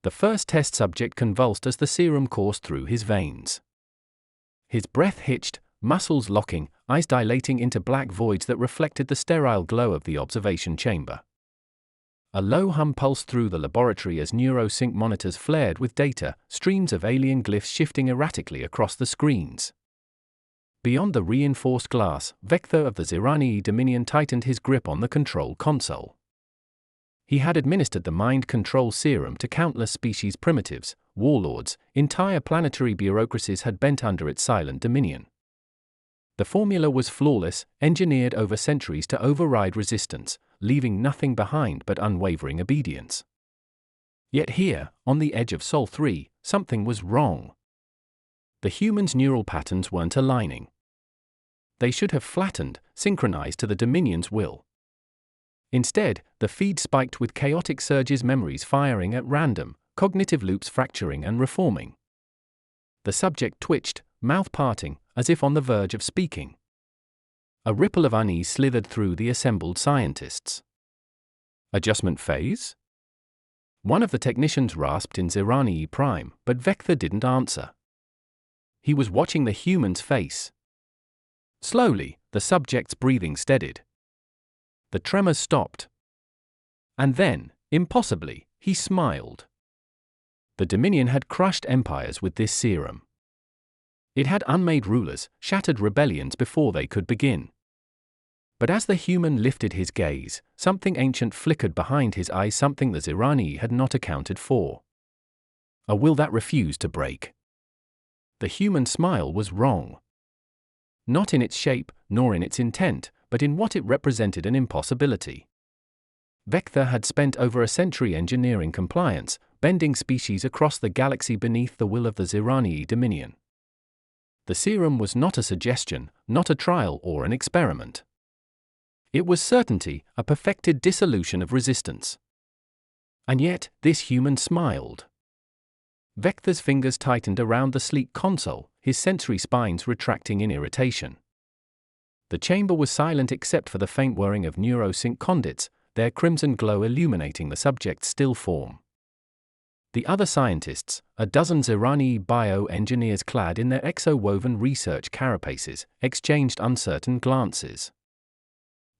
The first test subject convulsed as the serum coursed through his veins. His breath hitched, muscles locking, eyes dilating into black voids that reflected the sterile glow of the observation chamber. A low hum pulsed through the laboratory as neurosync monitors flared with data, streams of alien glyphs shifting erratically across the screens. Beyond the reinforced glass, Vector of the Ziranii Dominion tightened his grip on the control console. He had administered the mind control serum to countless species primitives, warlords, entire planetary bureaucracies had bent under its silent dominion. The formula was flawless, engineered over centuries to override resistance, leaving nothing behind but unwavering obedience. Yet here, on the edge of Sol 3, something was wrong. The human's neural patterns weren't aligning. They should have flattened, synchronized to the Dominion's will. Instead, the feed spiked with chaotic surges, memories firing at random, cognitive loops fracturing and reforming. The subject twitched, mouth parting, as if on the verge of speaking. A ripple of unease slithered through the assembled scientists. Adjustment phase? One of the technicians rasped in Ziranii Prime, but Vector didn't answer. He was watching the human's face. Slowly, the subject's breathing steadied. The tremors stopped. And then, impossibly, he smiled. The Dominion had crushed empires with this serum. It had unmade rulers, shattered rebellions before they could begin. But as the human lifted his gaze, something ancient flickered behind his eyes, something the Ziranii had not accounted for. A will that refused to break. The human smile was wrong. Not in its shape, nor in its intent, but in what it represented: an impossibility. Vector had spent over a century engineering compliance, bending species across the galaxy beneath the will of the Ziranii Dominion. The serum was not a suggestion, not a trial or an experiment. It was certainty, a perfected dissolution of resistance. And yet, this human smiled. Vector's fingers tightened around the sleek console, his sensory spines retracting in irritation. The chamber was silent except for the faint whirring of neurosync conduits, their crimson glow illuminating the subject's still form. The other scientists, a dozen Ziranii bio-engineers clad in their exo-woven research carapaces, exchanged uncertain glances.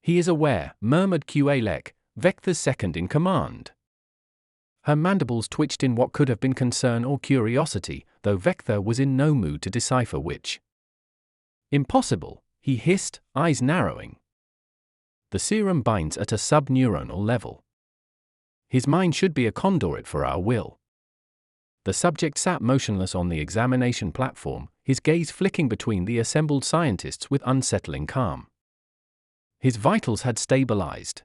"He is aware," murmured Qualek, Vector's second in command. Her mandibles twitched in what could have been concern or curiosity, though Vector was in no mood to decipher which. "Impossible," he hissed, eyes narrowing. "The serum binds at a sub-neuronal level. His mind should be a conduit for our will." The subject sat motionless on the examination platform, his gaze flicking between the assembled scientists with unsettling calm. His vitals had stabilized.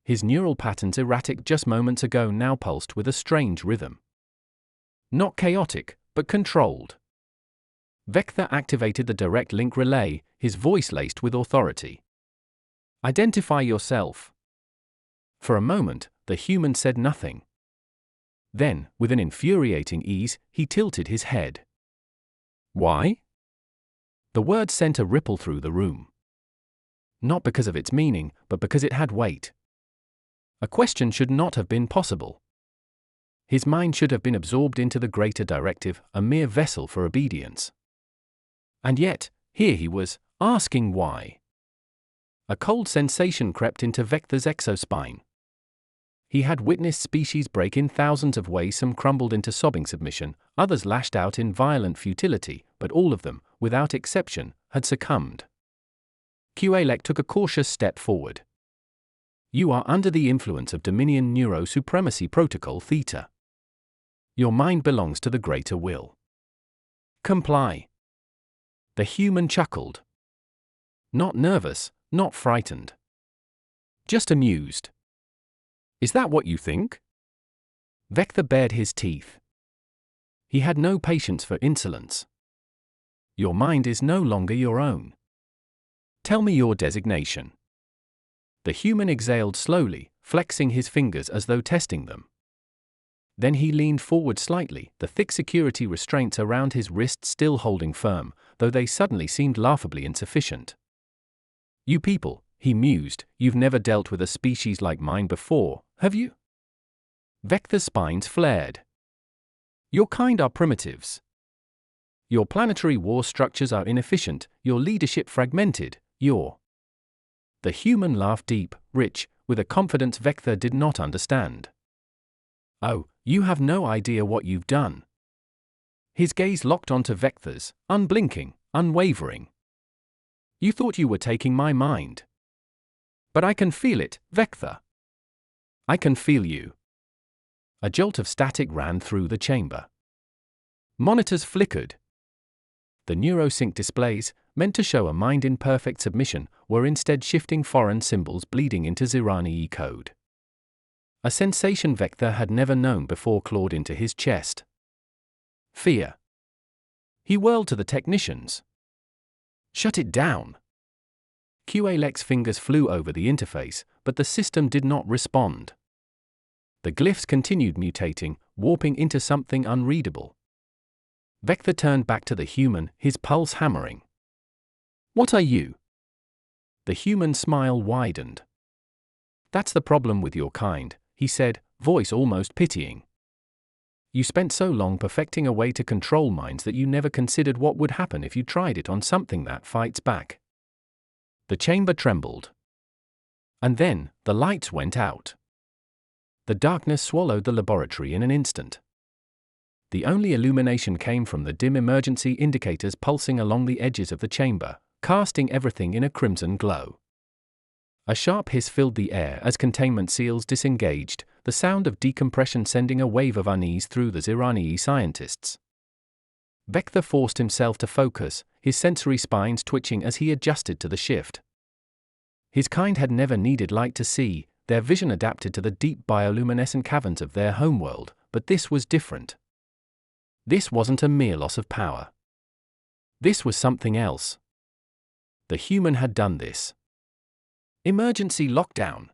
His neural patterns, erratic just moments ago, now pulsed with a strange rhythm. Not chaotic, but controlled. Vector activated the direct link relay, his voice laced with authority. "Identify yourself." For a moment, the human said nothing. Then, with an infuriating ease, he tilted his head. "Why?" The word sent a ripple through the room. Not because of its meaning, but because it had weight. A question should not have been possible. His mind should have been absorbed into the greater directive, a mere vessel for obedience. And yet, here he was, asking why. A cold sensation crept into Vector's exospine. He had witnessed species break in thousands of ways. Some crumbled into sobbing submission, others lashed out in violent futility, but all of them, without exception, had succumbed. Qualek took a cautious step forward. "You are under the influence of Dominion Neuro Supremacy Protocol Theta. Your mind belongs to the greater will. Comply." The human chuckled. Not nervous, not frightened. Just amused. "Is that what you think?" Vector bared his teeth. He had no patience for insolence. "Your mind is no longer your own. Tell me your designation." The human exhaled slowly, flexing his fingers as though testing them. Then he leaned forward slightly, the thick security restraints around his wrists still holding firm, though they suddenly seemed laughably insufficient. "You people," he mused, "you've never dealt with a species like mine before, have you?" Vector's spines flared. Your kind are primitives. Your planetary war structures are inefficient, your leadership fragmented, The human laughed deep, rich, with a confidence Vector did not understand. Oh, you have no idea what you've done. His gaze locked onto Vector's, unblinking, unwavering. You thought you were taking my mind. But I can feel it, Vector. I can feel you. A jolt of static ran through the chamber. Monitors flickered. The neurosync displays, meant to show a mind in perfect submission, were instead shifting foreign symbols bleeding into Zirani code. A sensation Vector had never known before clawed into his chest. Fear. He whirled to the technicians. Shut it down. QALEC's fingers flew over the interface, but the system did not respond. The glyphs continued mutating, warping into something unreadable. Vector turned back to the human, his pulse hammering. What are you? The human smile widened. That's the problem with your kind, he said, voice almost pitying. You spent so long perfecting a way to control minds that you never considered what would happen if you tried it on something that fights back. The chamber trembled. And then, the lights went out. The darkness swallowed the laboratory in an instant. The only illumination came from the dim emergency indicators pulsing along the edges of the chamber, casting everything in a crimson glow. A sharp hiss filled the air as containment seals disengaged, the sound of decompression sending a wave of unease through the Zirani scientists. Vector forced himself to focus, his sensory spines twitching as he adjusted to the shift. His kind had never needed light to see, their vision adapted to the deep bioluminescent caverns of their homeworld, but this was different. This wasn't a mere loss of power. This was something else. The human had done this. Emergency lockdown.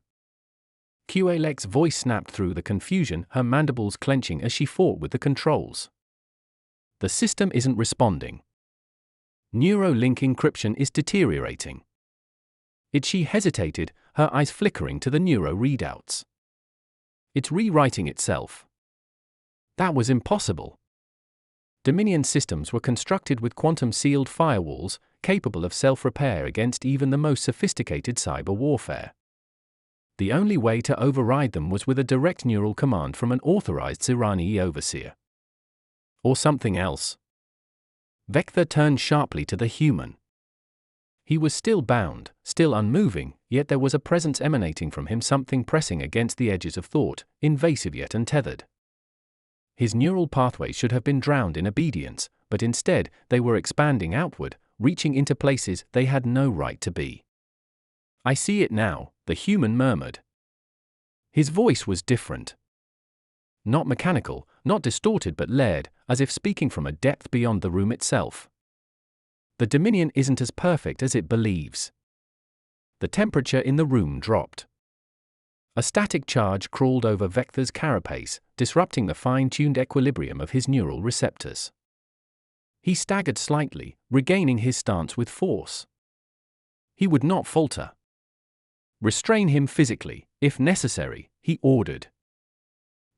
QALEC's voice snapped through the confusion, her mandibles clenching as she fought with the controls. The system isn't responding. Neurolink encryption is deteriorating. She hesitated, her eyes flickering to the neuro readouts. It's rewriting itself. That was impossible. Dominion systems were constructed with quantum-sealed firewalls, capable of self-repair against even the most sophisticated cyber warfare. The only way to override them was with a direct neural command from an authorized Zirani overseer. Or something else. Vector turned sharply to the human. He was still bound, still unmoving, yet there was a presence emanating from him, something pressing against the edges of thought, invasive yet untethered. His neural pathways should have been drowned in obedience, but instead, they were expanding outward, reaching into places they had no right to be. I see it now, the human murmured. His voice was different. Not mechanical, not distorted but layered, as if speaking from a depth beyond the room itself. The Dominion isn't as perfect as it believes. The temperature in the room dropped. A static charge crawled over Vector's carapace, disrupting the fine-tuned equilibrium of his neural receptors. He staggered slightly, regaining his stance with force. He would not falter. Restrain him physically, if necessary, he ordered.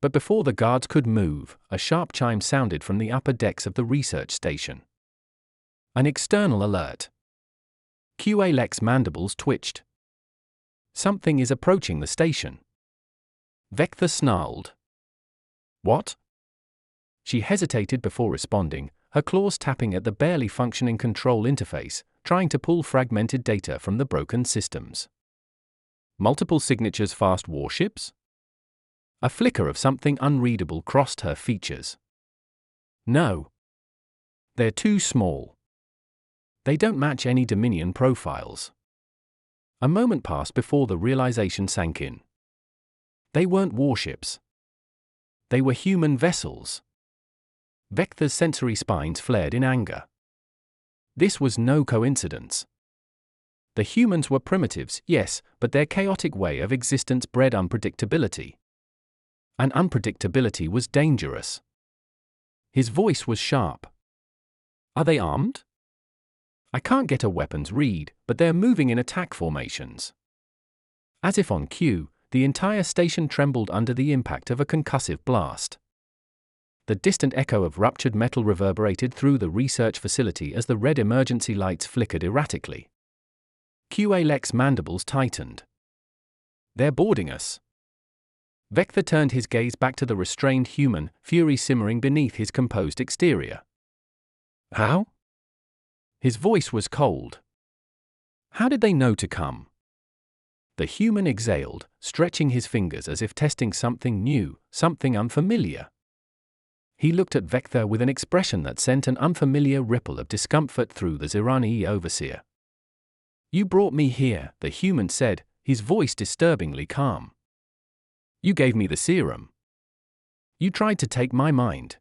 But before the guards could move, a sharp chime sounded from the upper decks of the research station. An external alert. QALEC's mandibles twitched. Something is approaching the station. Vector snarled. What? She hesitated before responding, her claws tapping at the barely functioning control interface, trying to pull fragmented data from the broken systems. Multiple signatures fast warships? A flicker of something unreadable crossed her features. No. They're too small. They don't match any Dominion profiles. A moment passed before the realization sank in. They weren't warships. They were human vessels. Vector's sensory spines flared in anger. This was no coincidence. The humans were primitives, yes, but their chaotic way of existence bred unpredictability. And unpredictability was dangerous. His voice was sharp. Are they armed? I can't get a weapons read, but they're moving in attack formations. As if on cue, the entire station trembled under the impact of a concussive blast. The distant echo of ruptured metal reverberated through the research facility as the red emergency lights flickered erratically. QA-Lek's mandibles tightened. "They're boarding us." Vector turned his gaze back to the restrained human, fury simmering beneath his composed exterior. "How?" His voice was cold. "How did they know to come?" The human exhaled, stretching his fingers as if testing something new, something unfamiliar. He looked at Vector with an expression that sent an unfamiliar ripple of discomfort through the Zirani overseer. "You brought me here," the human said, his voice disturbingly calm. "You gave me the serum. You tried to take my mind."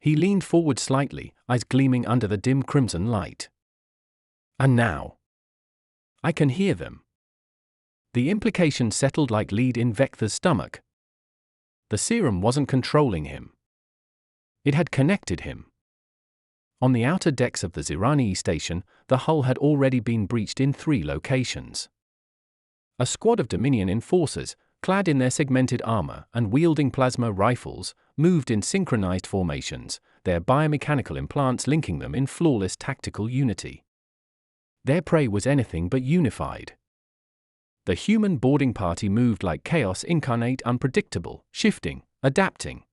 He leaned forward slightly, eyes gleaming under the dim crimson light. "And now? I can hear them." The implication settled like lead in Vector's stomach. The serum wasn't controlling him. It had connected him. On the outer decks of the Zirani station, the hull had already been breached in 3 locations. A squad of Dominion enforcers, clad in their segmented armor and wielding plasma rifles, moved in synchronized formations, their biomechanical implants linking them in flawless tactical unity. Their prey was anything but unified. The human boarding party moved like chaos incarnate, unpredictable, shifting, adapting.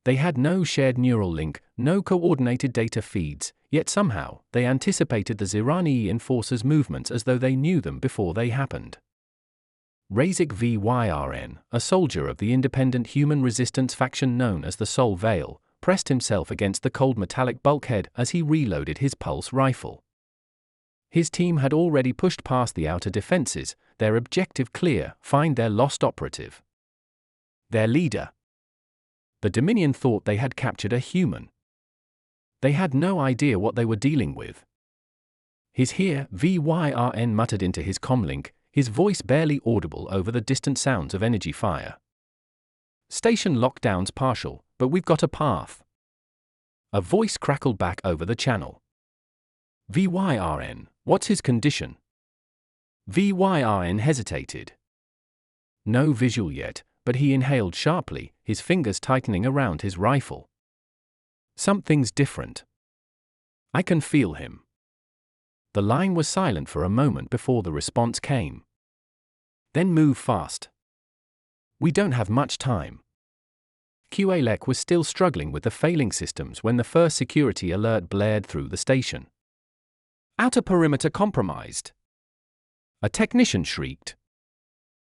They had no shared neural link, no coordinated data feeds, yet somehow, they anticipated the Zirani enforcers' movements as though they knew them before they happened. Razik VYRN, a soldier of the independent human resistance faction known as the Sol Vale, pressed himself against the cold metallic bulkhead as he reloaded his pulse rifle. His team had already pushed past the outer defenses, their objective clear: find their lost operative. Their leader. The Dominion thought they had captured a human. They had no idea what they were dealing with. "He's here," VYRN muttered into his comlink, his voice barely audible over the distant sounds of energy fire. "Station lockdown's partial, but we've got a path." A voice crackled back over the channel. "VYRN, what's his condition?" VYRN hesitated. No visual yet, but he inhaled sharply, his fingers tightening around his rifle. "Something's different. I can feel him." The line was silent for a moment before the response came. "Then move fast. We don't have much time." QA-Lek was still struggling with the failing systems when the first security alert blared through the station. "Outer perimeter compromised." A technician shrieked.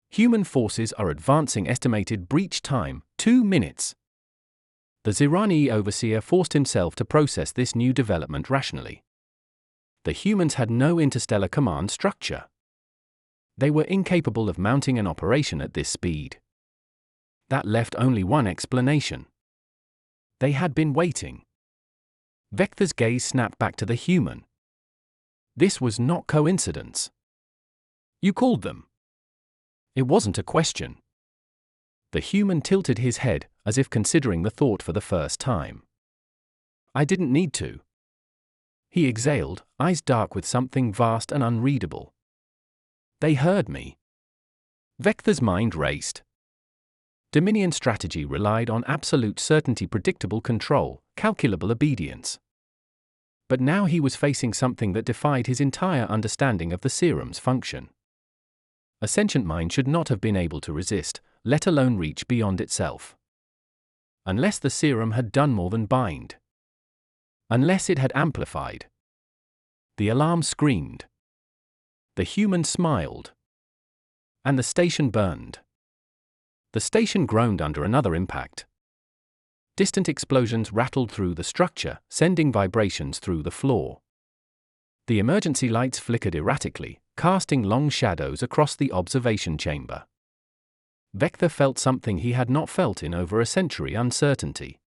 "Human forces are advancing. Estimated breach time, 2 minutes." The Zirani overseer forced himself to process this new development rationally. The humans had no interstellar command structure. They were incapable of mounting an operation at this speed. That left only one explanation. They had been waiting. Vector's gaze snapped back to the human. This was not coincidence. "You called them." It wasn't a question. The human tilted his head, as if considering the thought for the first time. "I didn't need to." He exhaled, eyes dark with something vast and unreadable. "They heard me." Vector's mind raced. Dominion strategy relied on absolute certainty, predictable control, calculable obedience. But now he was facing something that defied his entire understanding of the serum's function. A sentient mind should not have been able to resist, let alone reach beyond itself. Unless the serum had done more than bind. Unless it had amplified. The alarm screamed. The human smiled. And the station burned. The station groaned under another impact. Distant explosions rattled through the structure, sending vibrations through the floor. The emergency lights flickered erratically, casting long shadows across the observation chamber. Vector felt something he had not felt in over a century: uncertainty.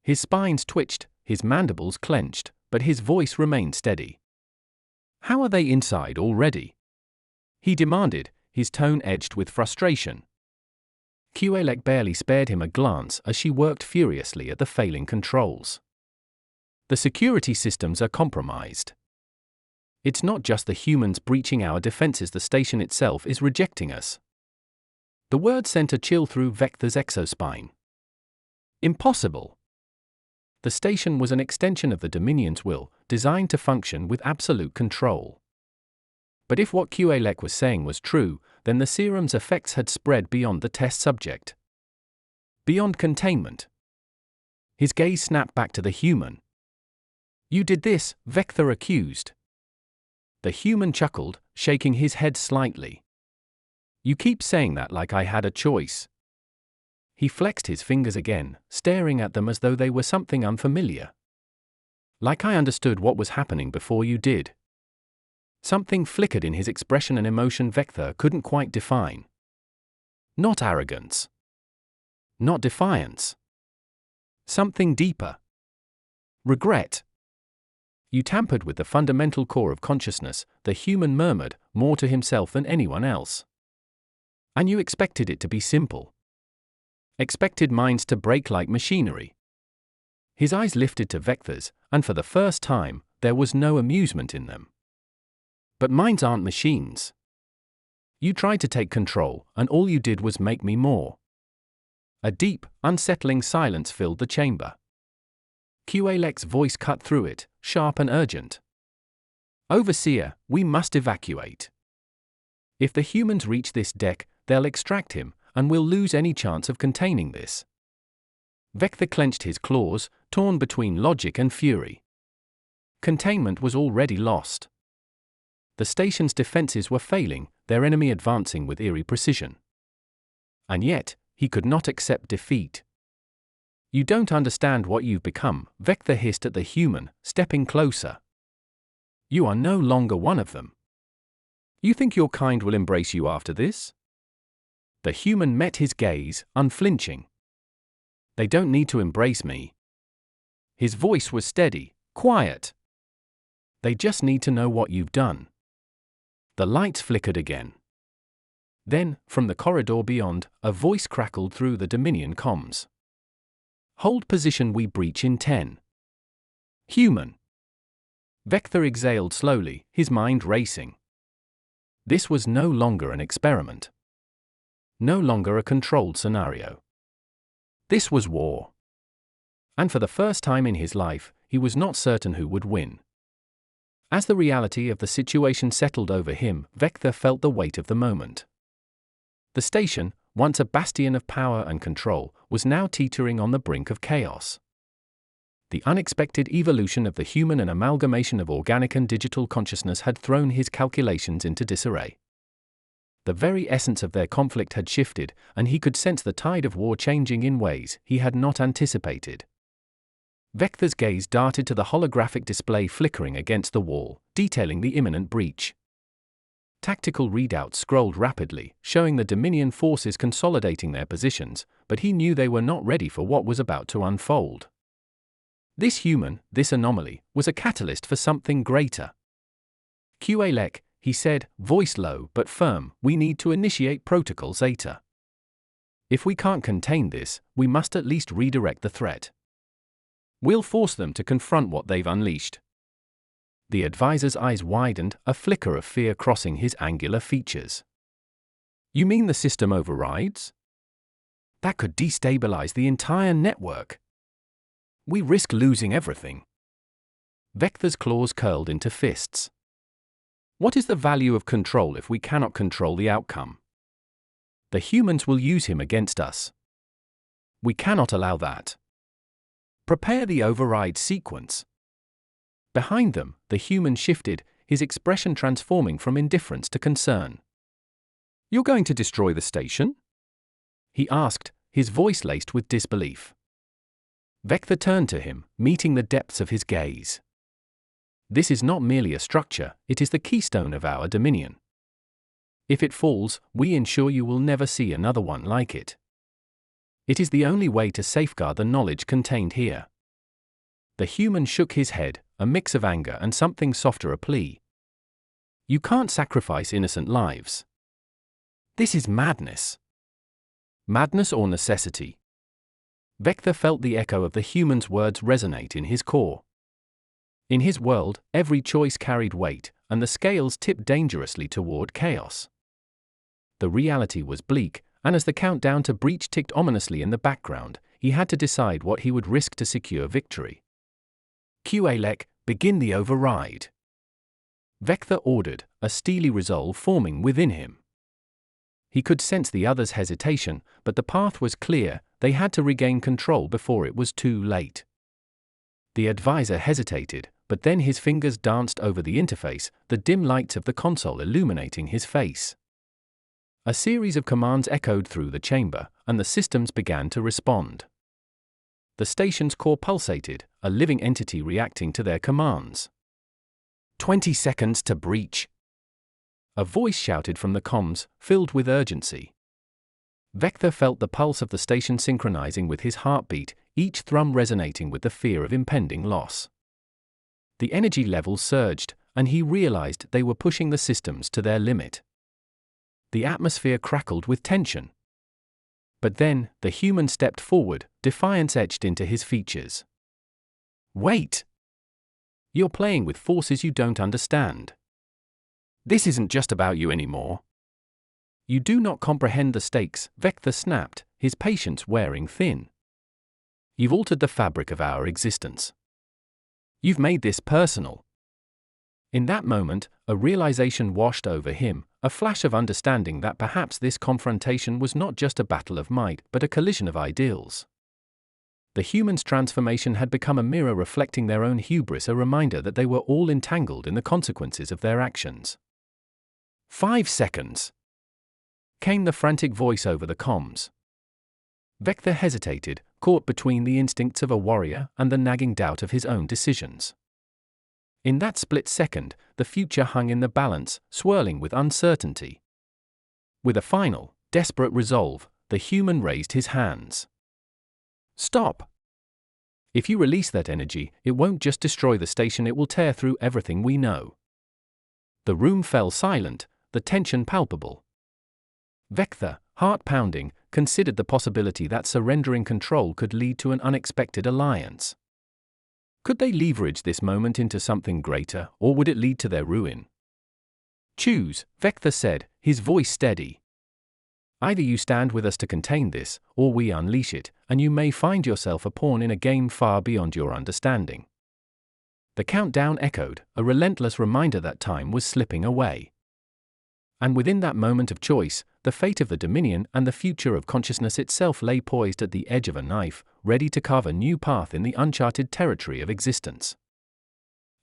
His spines twitched, his mandibles clenched, but his voice remained steady. "How are they inside already?" he demanded, his tone edged with frustration. QA-Lek barely spared him a glance as she worked furiously at the failing controls. "The security systems are compromised. It's not just the humans breaching our defenses, the station itself is rejecting us." The word sent a chill through Vector's exospine. Impossible. The station was an extension of the Dominion's will, designed to function with absolute control. But if what Qualek was saying was true, then the serum's effects had spread beyond the test subject. Beyond containment. His gaze snapped back to the human. You did this, Vector accused. The human chuckled, shaking his head slightly. You keep saying that like I had a choice. He flexed his fingers again, staring at them as though they were something unfamiliar. Like I understood what was happening before you did. Something flickered in his expression, an emotion Vector couldn't quite define. Not arrogance. Not defiance. Something deeper. Regret. You tampered with the fundamental core of consciousness, the human murmured, more to himself than anyone else. And you expected it to be simple. Expected minds to break like machinery. His eyes lifted to Vector's, and for the first time, there was no amusement in them. But minds aren't machines. You tried to take control, and all you did was make me more. A deep, unsettling silence filled the chamber. Qualek's voice cut through it, sharp and urgent. Overseer, we must evacuate. If the humans reach this deck, they'll extract him, and we'll lose any chance of containing this. Vector clenched his claws, torn between logic and fury. Containment was already lost. The station's defenses were failing, their enemy advancing with eerie precision. And yet, he could not accept defeat. You don't understand what you've become, Vector hissed at the human, stepping closer. You are no longer one of them. You think your kind will embrace you after this? The human met his gaze, unflinching. They don't need to embrace me. His voice was steady, quiet. They just need to know what you've done. The lights flickered again. Then, from the corridor beyond, a voice crackled through the Dominion comms. Hold position, we breach in 10. Human. Vector exhaled slowly, his mind racing. This was no longer an experiment. No longer a controlled scenario. This was war. And for the first time in his life, he was not certain who would win. As the reality of the situation settled over him, Vector felt the weight of the moment. The station, once a bastion of power and control, was now teetering on the brink of chaos. The unexpected evolution of the human and amalgamation of organic and digital consciousness had thrown his calculations into disarray. The very essence of their conflict had shifted, and he could sense the tide of war changing in ways he had not anticipated. Vector's gaze darted to the holographic display flickering against the wall, detailing the imminent breach. Tactical readouts scrolled rapidly, showing the Dominion forces consolidating their positions, but he knew they were not ready for what was about to unfold. This human, this anomaly, was a catalyst for something greater. Qualek, he said, voice low but firm, we need to initiate Protocol Zeta. If we can't contain this, we must at least redirect the threat. We'll force them to confront what they've unleashed. The advisor's eyes widened, a flicker of fear crossing his angular features. You mean the system overrides? That could destabilize the entire network. We risk losing everything. Vector's claws curled into fists. What is the value of control if we cannot control the outcome? The humans will use him against us. We cannot allow that. Prepare the override sequence. Behind them, the human shifted, his expression transforming from indifference to concern. You're going to destroy the station? He asked, his voice laced with disbelief. Vector turned to him, meeting the depths of his gaze. This is not merely a structure, it is the keystone of our dominion. If it falls, we ensure you will never see another one like it. It is the only way to safeguard the knowledge contained here. The human shook his head, a mix of anger and something softer, a plea. You can't sacrifice innocent lives. This is madness. Madness or necessity? Vector felt the echo of the human's words resonate in his core. In his world, every choice carried weight, and the scales tipped dangerously toward chaos. The reality was bleak, and as the countdown to breach ticked ominously in the background, he had to decide what he would risk to secure victory. "QALEC, begin the override," Vector ordered, a steely resolve forming within him. He could sense the others' hesitation, but the path was clear. They had to regain control before it was too late. The advisor hesitated, but then his fingers danced over the interface, the dim lights of the console illuminating his face. A series of commands echoed through the chamber, and the systems began to respond. The station's core pulsated, a living entity reacting to their commands. 20 seconds to breach," a voice shouted from the comms, filled with urgency. Vector felt the pulse of the station synchronizing with his heartbeat, each thrum resonating with the fear of impending loss. The energy levels surged, and he realized they were pushing the systems to their limit. The atmosphere crackled with tension. But then, the human stepped forward, defiance etched into his features. "Wait! You're playing with forces you don't understand. This isn't just about you anymore." "You do not comprehend the stakes," Vector snapped, his patience wearing thin. "You've altered the fabric of our existence. You've made this personal." In that moment, a realization washed over him, a flash of understanding that perhaps this confrontation was not just a battle of might, but a collision of ideals. The human's transformation had become a mirror reflecting their own hubris, a reminder that they were all entangled in the consequences of their actions. 5 seconds, came the frantic voice over the comms. Vector hesitated, caught between the instincts of a warrior and the nagging doubt of his own decisions. In that split second, the future hung in the balance, swirling with uncertainty. With a final, desperate resolve, the human raised his hands. "Stop! If you release that energy, it won't just destroy the station, it will tear through everything we know." The room fell silent, the tension palpable. Vector, heart pounding, considered the possibility that surrendering control could lead to an unexpected alliance. Could they leverage this moment into something greater, or would it lead to their ruin? "Choose," Vector said, his voice steady. "Either you stand with us to contain this, or we unleash it, and you may find yourself a pawn in a game far beyond your understanding." The countdown echoed, a relentless reminder that time was slipping away. And within that moment of choice, the fate of the Dominion and the future of consciousness itself lay poised at the edge of a knife, ready to carve a new path in the uncharted territory of existence.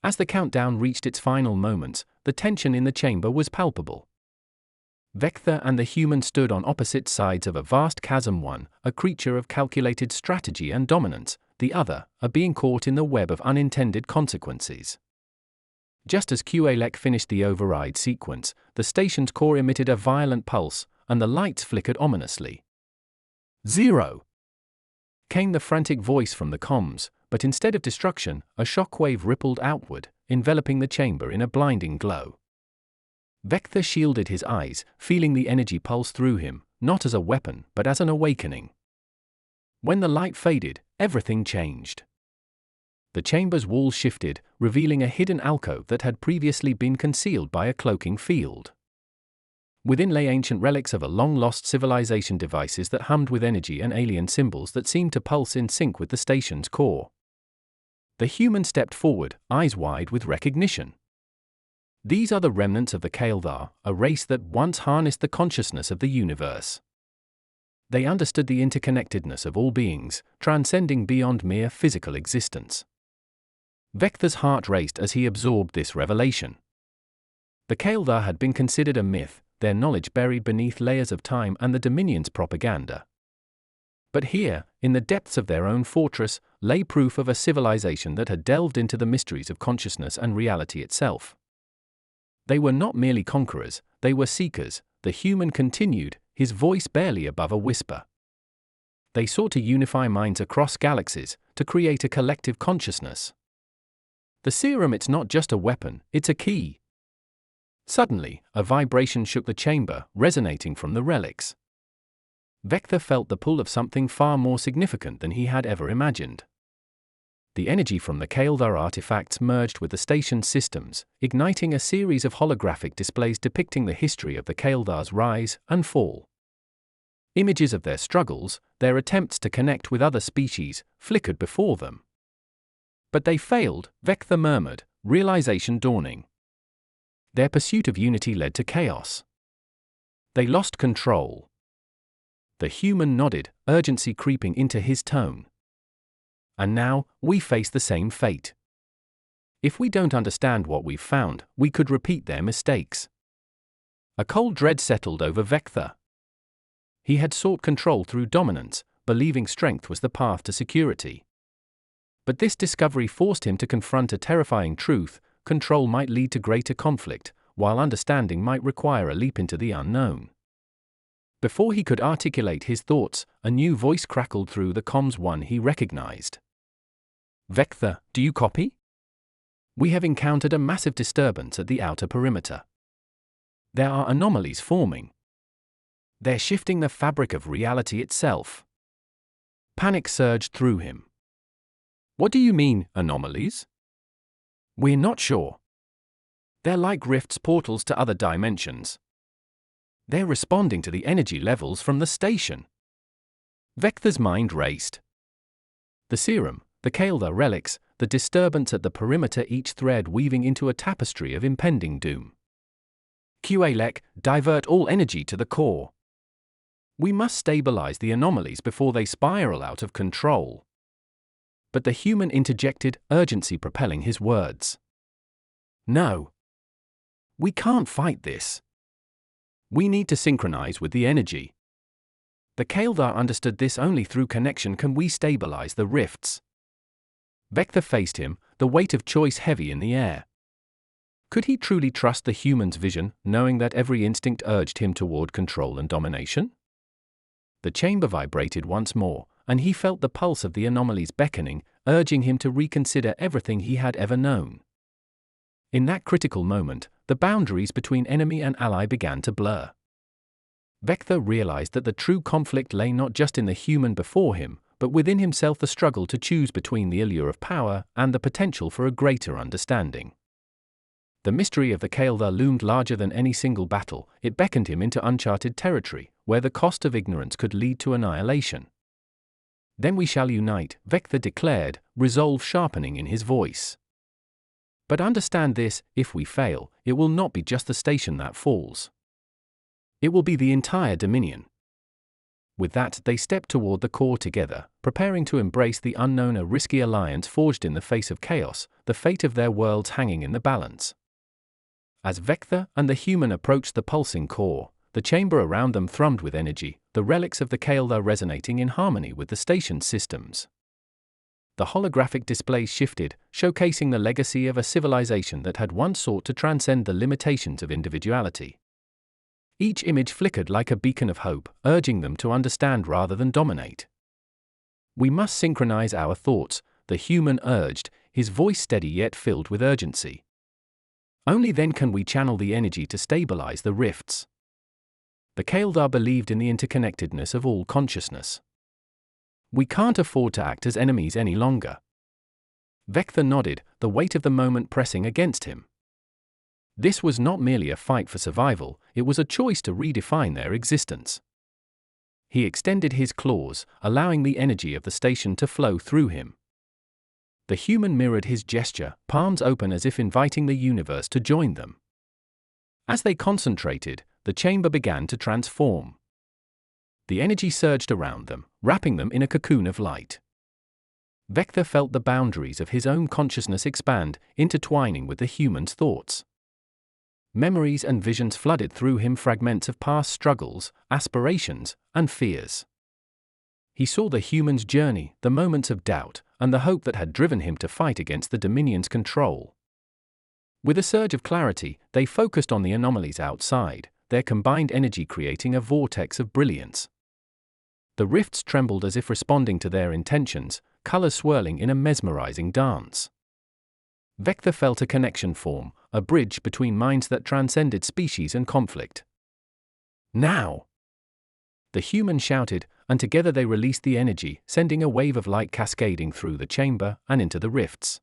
As the countdown reached its final moments, the tension in the chamber was palpable. Vector and the human stood on opposite sides of a vast chasm, one, a creature of calculated strategy and dominance, the other, a being caught in the web of unintended consequences. Just as QALEC finished the override sequence, the station's core emitted a violent pulse, and the lights flickered ominously. 0! Came the frantic voice from the comms, but instead of destruction, a shockwave rippled outward, enveloping the chamber in a blinding glow. Vector shielded his eyes, feeling the energy pulse through him, not as a weapon, but as an awakening. When the light faded, everything changed. The chamber's wall shifted, revealing a hidden alcove that had previously been concealed by a cloaking field. Within lay ancient relics of a long-lost civilization, devices that hummed with energy and alien symbols that seemed to pulse in sync with the station's core. The human stepped forward, eyes wide with recognition. These are the remnants of the Kaeldar, a race that once harnessed the consciousness of the universe. They understood the interconnectedness of all beings, transcending beyond mere physical existence. Vector's heart raced as he absorbed this revelation. The Kaeldar had been considered a myth, their knowledge buried beneath layers of time and the Dominion's propaganda. But here, in the depths of their own fortress, lay proof of a civilization that had delved into the mysteries of consciousness and reality itself. They were not merely conquerors, they were seekers, the human continued, his voice barely above a whisper. They sought to unify minds across galaxies, to create a collective consciousness. The Serum, it's not just a weapon, it's a key. Suddenly, a vibration shook the chamber, resonating from the relics. Vector felt the pull of something far more significant than he had ever imagined. The energy from the Kaeldar artifacts merged with the station's systems, igniting a series of holographic displays depicting the history of the Kaeldar's rise and fall. Images of their struggles, their attempts to connect with other species, flickered before them. But they failed, Vector murmured, realization dawning. Their pursuit of unity led to chaos. They lost control. The human nodded, urgency creeping into his tone. And now, we face the same fate. If we don't understand what we've found, we could repeat their mistakes. A cold dread settled over Vector. He had sought control through dominance, believing strength was the path to security. But this discovery forced him to confront a terrifying truth: control might lead to greater conflict, while understanding might require a leap into the unknown. Before he could articulate his thoughts, a new voice crackled through the comms, one he recognized. Vector, do you copy? We have encountered a massive disturbance at the outer perimeter. There are anomalies forming. They're shifting the fabric of reality itself. Panic surged through him. What do you mean, anomalies? We're not sure. They're like rifts, portals to other dimensions. They're responding to the energy levels from the station. Vector's mind raced. The Serum, the Kael'thas relics, the disturbance at the perimeter, each thread weaving into a tapestry of impending doom. QALEC, divert all energy to the core. We must stabilize the anomalies before they spiral out of control. But the human interjected, urgency propelling his words. No. We can't fight this. We need to synchronize with the energy. The Kael'thas understood this: only through connection can we stabilize the rifts. Vector faced him, the weight of choice heavy in the air. Could he truly trust the human's vision, knowing that every instinct urged him toward control and domination? The chamber vibrated once more, and he felt the pulse of the anomalies beckoning, urging him to reconsider everything he had ever known. In that critical moment, the boundaries between enemy and ally began to blur. Vector realized that the true conflict lay not just in the human before him, but within himself: the struggle to choose between the allure of power and the potential for a greater understanding. The mystery of the Kael'thas loomed larger than any single battle. It beckoned him into uncharted territory, where the cost of ignorance could lead to annihilation. Then we shall unite, Vector declared, resolve sharpening in his voice. But understand this: if we fail, it will not be just the station that falls. It will be the entire Dominion. With that, they stepped toward the core together, preparing to embrace the unknown, a risky alliance forged in the face of chaos, the fate of their worlds hanging in the balance. As Vector and the human approached the pulsing core, the chamber around them thrummed with energy, the relics of the Kael'thas resonating in harmony with the station's systems. The holographic displays shifted, showcasing the legacy of a civilization that had once sought to transcend the limitations of individuality. Each image flickered like a beacon of hope, urging them to understand rather than dominate. We must synchronize our thoughts, the human urged, his voice steady yet filled with urgency. Only then can we channel the energy to stabilize the rifts. The Kael'thas believed in the interconnectedness of all consciousness. We can't afford to act as enemies any longer. Vector nodded, the weight of the moment pressing against him. This was not merely a fight for survival, it was a choice to redefine their existence. He extended his claws, allowing the energy of the station to flow through him. The human mirrored his gesture, palms open as if inviting the universe to join them. As they concentrated, the chamber began to transform. The energy surged around them, wrapping them in a cocoon of light. Vector felt the boundaries of his own consciousness expand, intertwining with the human's thoughts. Memories and visions flooded through him, fragments of past struggles, aspirations, and fears. He saw the human's journey, the moments of doubt, and the hope that had driven him to fight against the Dominion's control. With a surge of clarity, they focused on the anomalies outside, their combined energy creating a vortex of brilliance. The rifts trembled as if responding to their intentions, colors swirling in a mesmerizing dance. Vector felt a connection form, a bridge between minds that transcended species and conflict. Now! The human shouted, and together they released the energy, sending a wave of light cascading through the chamber and into the rifts.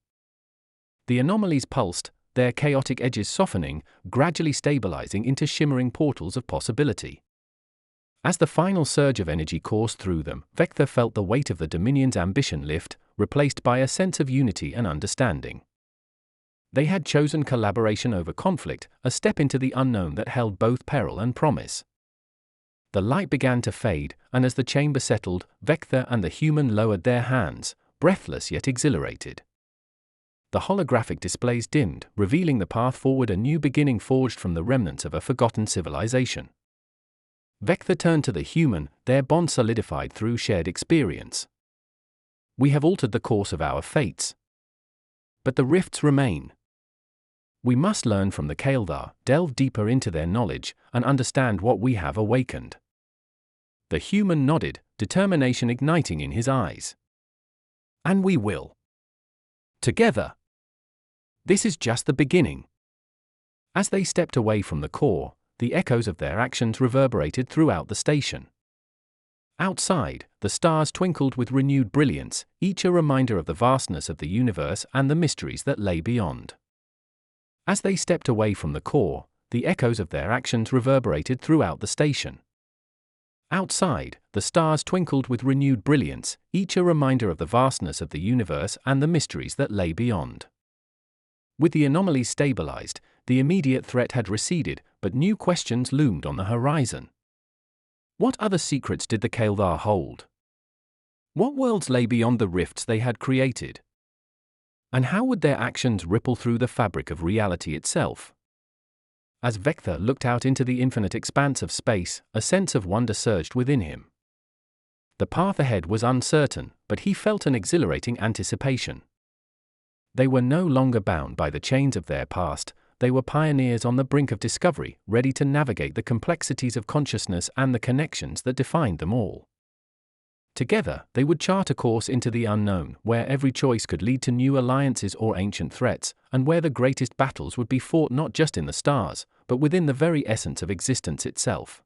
The anomalies pulsed, their chaotic edges softening, gradually stabilizing into shimmering portals of possibility. As the final surge of energy coursed through them, Vector felt the weight of the Dominion's ambition lift, replaced by a sense of unity and understanding. They had chosen collaboration over conflict, a step into the unknown that held both peril and promise. The light began to fade, and as the chamber settled, Vector and the human lowered their hands, breathless yet exhilarated. The holographic displays dimmed, revealing the path forward, a new beginning forged from the remnants of a forgotten civilization. Vector turned to the human, their bond solidified through shared experience. "We have altered the course of our fates. But the rifts remain. We must learn from the Kaeldar, delve deeper into their knowledge, and understand what we have awakened." The human nodded, determination igniting in his eyes. "And we will. Together. This is just the beginning." As they stepped away from the core, the echoes of their actions reverberated throughout the station. Outside, the stars twinkled with renewed brilliance, each a reminder of the vastness of the universe and the mysteries that lay beyond. As they stepped away from the core, the echoes of their actions reverberated throughout the station. Outside, the stars twinkled with renewed brilliance, each a reminder of the vastness of the universe and the mysteries that lay beyond. With the anomalies stabilized, the immediate threat had receded, but new questions loomed on the horizon. What other secrets did the Kaeldar hold? What worlds lay beyond the rifts they had created? And how would their actions ripple through the fabric of reality itself? As Vector looked out into the infinite expanse of space, a sense of wonder surged within him. The path ahead was uncertain, but he felt an exhilarating anticipation. They were no longer bound by the chains of their past. They were pioneers on the brink of discovery, ready to navigate the complexities of consciousness and the connections that defined them all. Together, they would chart a course into the unknown, where every choice could lead to new alliances or ancient threats, and where the greatest battles would be fought not just in the stars, but within the very essence of existence itself.